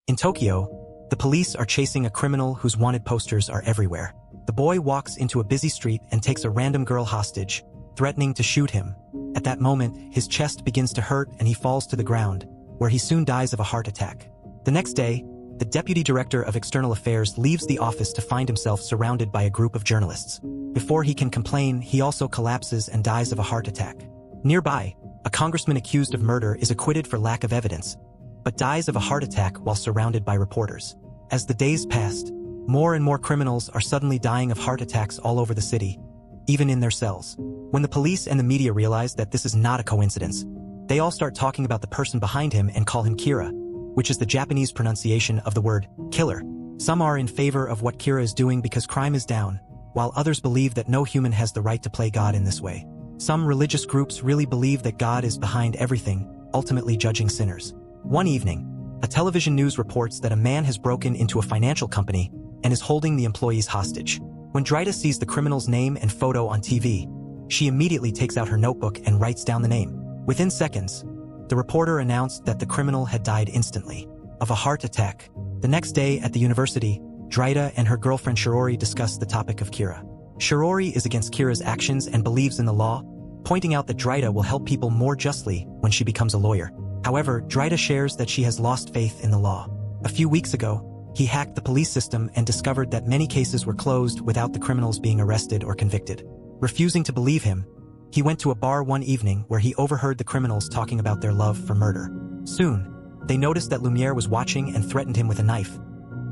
In Tokyo, the police are chasing a criminal whose wanted posters are everywhere. The boy walks into a busy street and takes a random girl hostage, threatening to shoot him. At that moment, his chest begins to hurt and he falls to the ground, where he soon dies of a heart attack. The next day, the deputy director of external affairs leaves the office to find himself surrounded by a group of journalists. Before he can complain, he also collapses and dies of a heart attack. Nearby, a congressman accused of murder is acquitted for lack of evidence, but dies of a heart attack while surrounded by reporters. As the days passed, more and more criminals are suddenly dying of heart attacks all over the city, even in their cells. When the police and the media realize that this is not a coincidence, they all start talking about the person behind him and call him Kira, which is the Japanese pronunciation of the word killer. Some are in favor of what Kira is doing because crime is down, while others believe that no human has the right to play God in this way. Some religious groups really believe that God is behind everything, ultimately judging sinners. One evening, a television news reports that a man has broken into a financial company and is holding the employees hostage. When Drita sees the criminal's name and photo on TV, she immediately takes out her notebook and writes down the name. Within seconds, the reporter announced that the criminal had died instantly, of a heart attack. The next day at the university, Drita and her girlfriend Shirori discussed the topic of Kira. Shirori is against Kira's actions and believes in the law, pointing out that Drita will help people more justly when she becomes a lawyer. However, Drita shares that she has lost faith in the law. A few weeks ago, he hacked the police system and discovered that many cases were closed without the criminals being arrested or convicted. Refusing to believe him, he went to a bar one evening where he overheard the criminals talking about their love for murder. Soon, they noticed that Lumiere was watching and threatened him with a knife,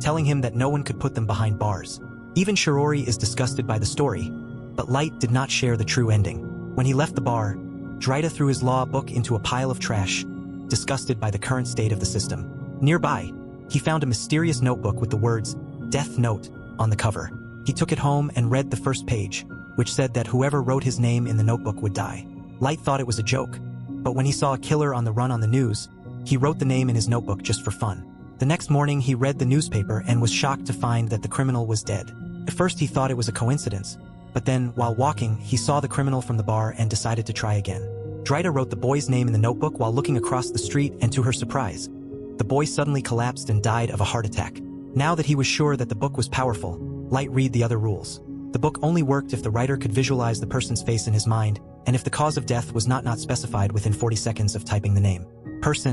telling him that no one could put them behind bars. Even Shirori is disgusted by the story, but Light did not share the true ending. When he left the bar, Drita threw his law book into a pile of trash, disgusted by the current state of the system. Nearby, he found a mysterious notebook with the words, "Death Note," on the cover. He took it home and read the first page, which said that whoever wrote his name in the notebook would die. Light thought it was a joke, but when he saw a killer on the run on the news, he wrote the name in his notebook just for fun. The next morning he read the newspaper and was shocked to find that the criminal was dead. At first he thought it was a coincidence, but then, while walking, he saw the criminal from the bar and decided to try again. Drita wrote the boy's name in the notebook while looking across the street, and to her surprise, the boy suddenly collapsed and died of a heart attack. Now that he was sure that the book was powerful, Light read the other rules. The book only worked if the writer could visualize the person's face in his mind, and if the cause of death was not specified within 40 seconds of typing the name.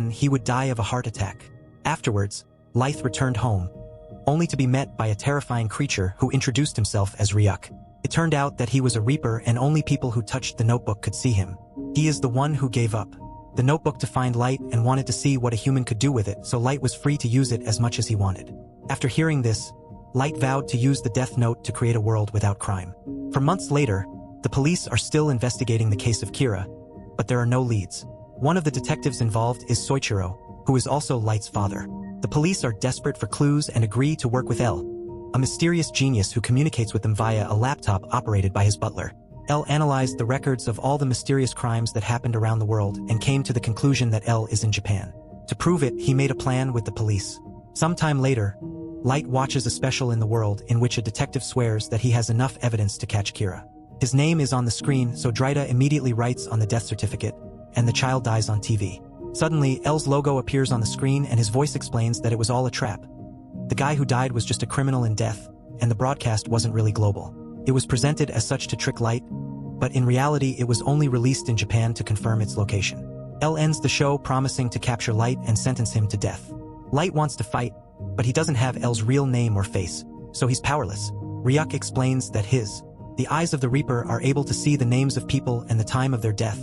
He would die of a heart attack. Afterwards, Light returned home, only to be met by a terrifying creature who introduced himself as Ryuk. It turned out that he was a reaper and only people who touched the notebook could see him. He is the one who gave up the notebook to find Light and wanted to see what a human could do with it, so Light was free to use it as much as he wanted. After hearing this, Light vowed to use the Death Note to create a world without crime. For months later, the police are still investigating the case of Kira, but there are no leads. One of the detectives involved is Soichiro, who is also Light's father. The police are desperate for clues and agree to work with L, a mysterious genius who communicates with them via a laptop operated by his butler. L analyzed the records of all the mysterious crimes that happened around the world and came to the conclusion that L is in Japan. To prove it, he made a plan with the police. Sometime later, Light watches a special in the world in which a detective swears that he has enough evidence to catch Kira. His name is on the screen, so Drita immediately writes on the death certificate, and the child dies on TV. Suddenly, L's logo appears on the screen and his voice explains that it was all a trap. The guy who died was just a criminal in death, and the broadcast wasn't really global. It was presented as such to trick Light, but in reality it was only released in Japan to confirm its location. L ends the show promising to capture Light and sentence him to death. Light wants to fight, but he doesn't have L's real name or face, so he's powerless. Ryuk explains that the eyes of the Reaper are able to see the names of people and the time of their death.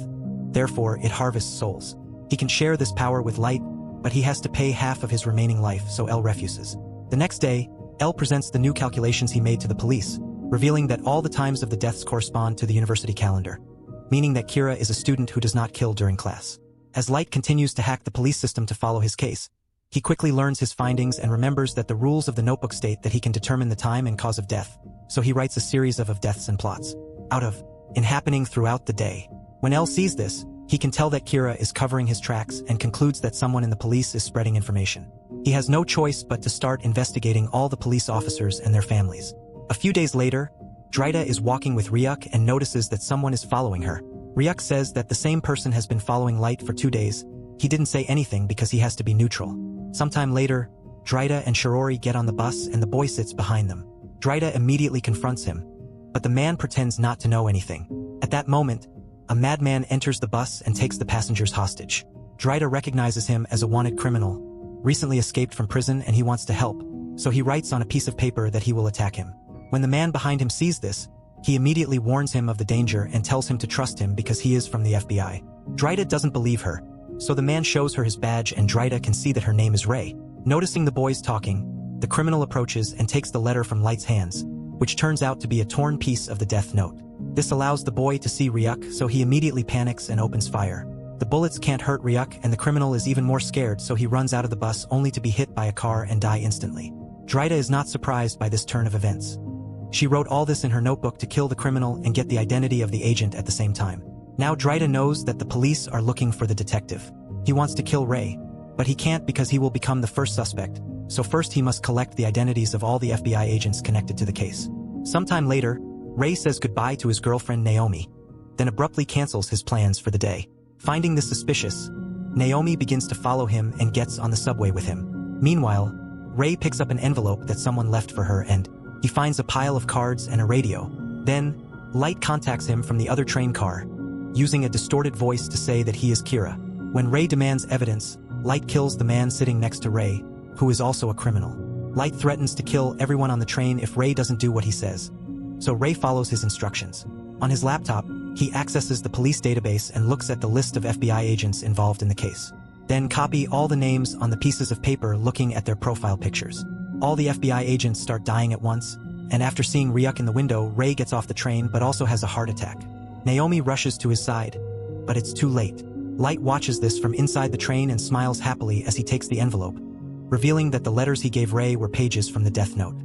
Therefore, it harvests souls. He can share this power with Light, but he has to pay half of his remaining life, so L refuses. The next day, L presents the new calculations he made to the police, revealing that all the times of the deaths correspond to the university calendar, meaning that Kira is a student who does not kill during class. As Light continues to hack the police system to follow his case, he quickly learns his findings and remembers that the rules of the notebook state that he can determine the time and cause of death, so he writes a series of deaths and plots in happening throughout the day. When L sees this, he can tell that Kira is covering his tracks and concludes that someone in the police is spreading information. He has no choice but to start investigating all the police officers and their families. A few days later, Drita is walking with Ryuk and notices that someone is following her. Ryuk says that the same person has been following Light for 2 days. He didn't say anything because he has to be neutral. Sometime later, Drita and Shirori get on the bus and the boy sits behind them. Drita immediately confronts him, but the man pretends not to know anything. At that moment, a madman enters the bus and takes the passengers hostage. Drita recognizes him as a wanted criminal, recently escaped from prison, and he wants to help, so he writes on a piece of paper that he will attack him. When the man behind him sees this, he immediately warns him of the danger and tells him to trust him because he is from the FBI. Drita doesn't believe her, so the man shows her his badge and Drita can see that her name is Ray. Noticing the boys talking, the criminal approaches and takes the letter from Light's hands, which turns out to be a torn piece of the death note. This allows the boy to see Ryuk, so he immediately panics and opens fire. The bullets can't hurt Ryuk, and the criminal is even more scared, so he runs out of the bus only to be hit by a car and die instantly. Drita is not surprised by this turn of events. She wrote all this in her notebook to kill the criminal and get the identity of the agent at the same time. Now Drita knows that the police are looking for the detective. He wants to kill Ray, but he can't because he will become the first suspect, so first he must collect the identities of all the FBI agents connected to the case. Sometime later, Ray says goodbye to his girlfriend Naomi, then abruptly cancels his plans for the day. Finding this suspicious, Naomi begins to follow him and gets on the subway with him. Meanwhile, Ray picks up an envelope that someone left for her and he finds a pile of cards and a radio. Then, Light contacts him from the other train car, using a distorted voice to say that he is Kira. When Ray demands evidence, Light kills the man sitting next to Ray, who is also a criminal. Light threatens to kill everyone on the train if Ray doesn't do what he says, so Ray follows his instructions. On his laptop, he accesses the police database and looks at the list of FBI agents involved in the case. Then copy all the names on the pieces of paper looking at their profile pictures. All the FBI agents start dying at once, and after seeing Ryuk in the window, Ray gets off the train but also has a heart attack. Naomi rushes to his side, but it's too late. Light watches this from inside the train and smiles happily as he takes the envelope, revealing that the letters he gave Ray were pages from the death note.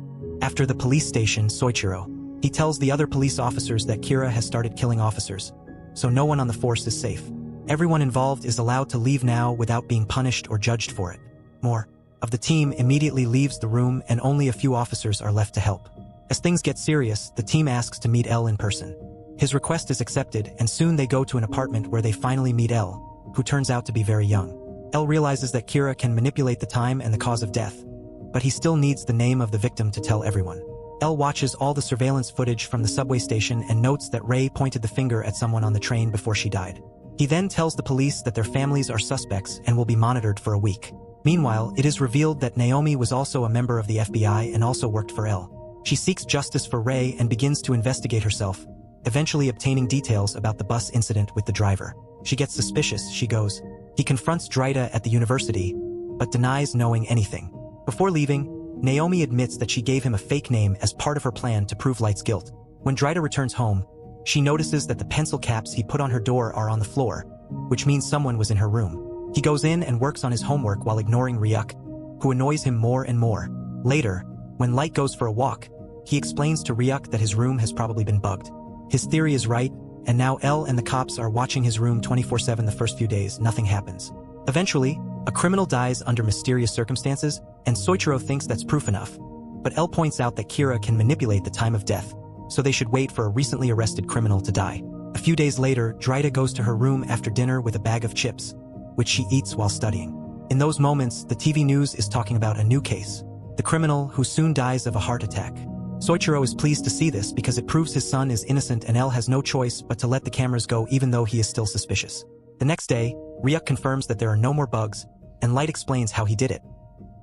After the police station, Soichiro, he tells the other police officers that Kira has started killing officers, so no one on the force is safe. Everyone involved is allowed to leave now without being punished or judged for it. More of the team immediately leaves the room and only a few officers are left to help. As things get serious, the team asks to meet L in person. His request is accepted, and soon they go to an apartment where they finally meet L, who turns out to be very young. L realizes that Kira can manipulate the time and the cause of death, but he still needs the name of the victim to tell everyone. L watches all the surveillance footage from the subway station and notes that Ray pointed the finger at someone on the train before she died. He then tells the police that their families are suspects and will be monitored for a week. Meanwhile, it is revealed that Naomi was also a member of the FBI and also worked for L. She seeks justice for Ray and begins to investigate herself, eventually obtaining details about the bus incident with the driver. She gets suspicious, she goes. He confronts Drita at the university, but denies knowing anything. Before leaving, Naomi admits that she gave him a fake name as part of her plan to prove Light's guilt. When Drita returns home, she notices that the pencil caps he put on her door are on the floor, which means someone was in her room. He goes in and works on his homework while ignoring Ryuk, who annoys him more and more. Later, when Light goes for a walk, he explains to Ryuk that his room has probably been bugged. His theory is right, and now L and the cops are watching his room 24/7. The first few days, nothing happens. Eventually, a criminal dies under mysterious circumstances, and Soichiro thinks that's proof enough. But L points out that Kira can manipulate the time of death, so they should wait for a recently arrested criminal to die. A few days later, Drita goes to her room after dinner with a bag of chips, which she eats while studying. In those moments, the TV news is talking about a new case, the criminal who soon dies of a heart attack. Soichiro is pleased to see this because it proves his son is innocent, and L has no choice but to let the cameras go even though he is still suspicious. The next day, Ryuk confirms that there are no more bugs, and Light explains how he did it.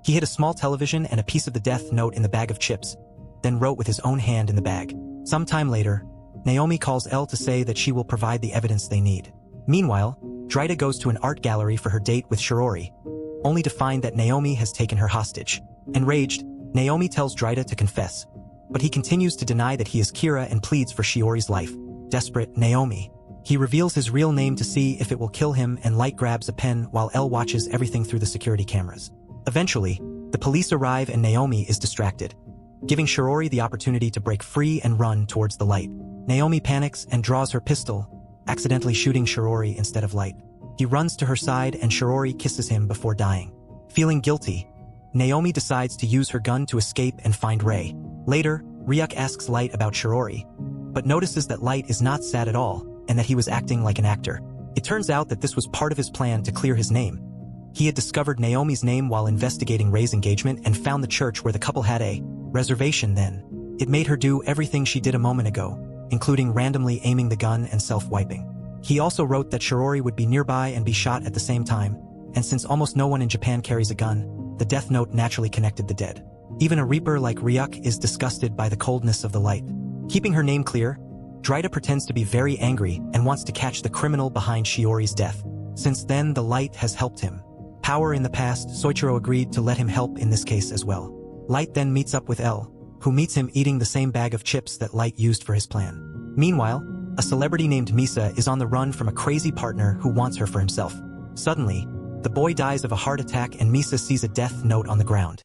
He hid a small television and a piece of the death note in the bag of chips, then wrote with his own hand in the bag. Sometime later, Naomi calls L to say that she will provide the evidence they need. Meanwhile, Drita goes to an art gallery for her date with Shirori, only to find that Naomi has taken her hostage. Enraged, Naomi tells Drita to confess, but he continues to deny that he is Kira and pleads for Shiori's life. Desperate, Naomi. He reveals his real name to see if it will kill him, and Light grabs a pen while L watches everything through the security cameras. Eventually, the police arrive and Naomi is distracted, giving Shirori the opportunity to break free and run towards the Light. Naomi panics and draws her pistol, accidentally shooting Shirori instead of Light. He runs to her side and Shirori kisses him before dying. Feeling guilty, Naomi decides to use her gun to escape and find Ray. Later, Ryuk asks Light about Shirori, but notices that Light is not sad at all and that he was acting like an actor. It turns out that this was part of his plan to clear his name, He had discovered Naomi's name while investigating Ray's engagement and found the church where the couple had a reservation then. It made her do everything she did a moment ago, including randomly aiming the gun and self-wiping. He also wrote that Shirori would be nearby and be shot at the same time, and since almost no one in Japan carries a gun, the death note naturally connected the dead. Even a reaper like Ryuk is disgusted by the coldness of the light. Keeping her name clear, Drida pretends to be very angry and wants to catch the criminal behind Shiori's death. Since then, the light has helped him. Power in the past, Soichiro agreed to let him help in this case as well. Light then meets up with L, who meets him eating the same bag of chips that Light used for his plan. Meanwhile, a celebrity named Misa is on the run from a crazy partner who wants her for himself. Suddenly, the boy dies of a heart attack and Misa sees a death note on the ground.